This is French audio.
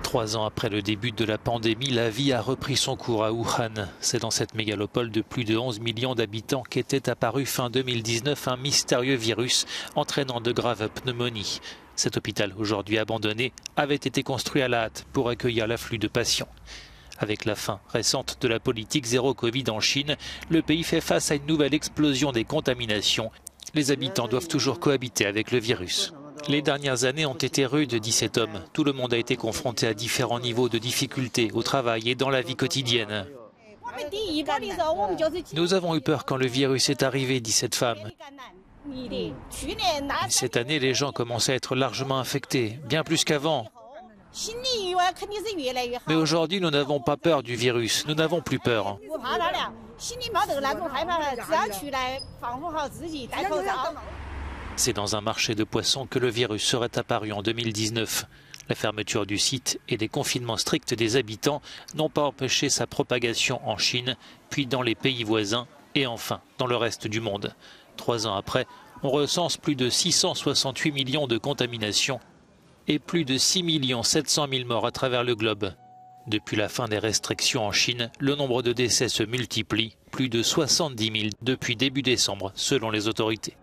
3 ans après le début de la pandémie, la vie a repris son cours à Wuhan. C'est dans cette mégalopole de plus de 11 millions d'habitants qu'était apparu fin 2019 un mystérieux virus entraînant de graves pneumonies. Cet hôpital, aujourd'hui abandonné, avait été construit à la hâte pour accueillir l'afflux de patients. Avec la fin récente de la politique zéro Covid en Chine, le pays fait face à une nouvelle explosion des contaminations. Les habitants doivent toujours cohabiter avec le virus. Les dernières années ont été rudes, dit cet homme. Tout le monde a été confronté à différents niveaux de difficultés au travail et dans la vie quotidienne. Nous avons eu peur quand le virus est arrivé, dit cette femme. Cette année, les gens commencent à être largement infectés, bien plus qu'avant. Mais aujourd'hui, nous n'avons pas peur du virus, nous n'avons plus peur. C'est dans un marché de poissons que le virus serait apparu en 2019. La fermeture du site et des confinements stricts des habitants n'ont pas empêché sa propagation en Chine, puis dans les pays voisins et enfin dans le reste du monde. 3 ans après, on recense plus de 668 millions de contaminations et plus de 6 700 000 morts à travers le globe. Depuis la fin des restrictions en Chine, le nombre de décès se multiplie, plus de 70 000 depuis début décembre selon les autorités.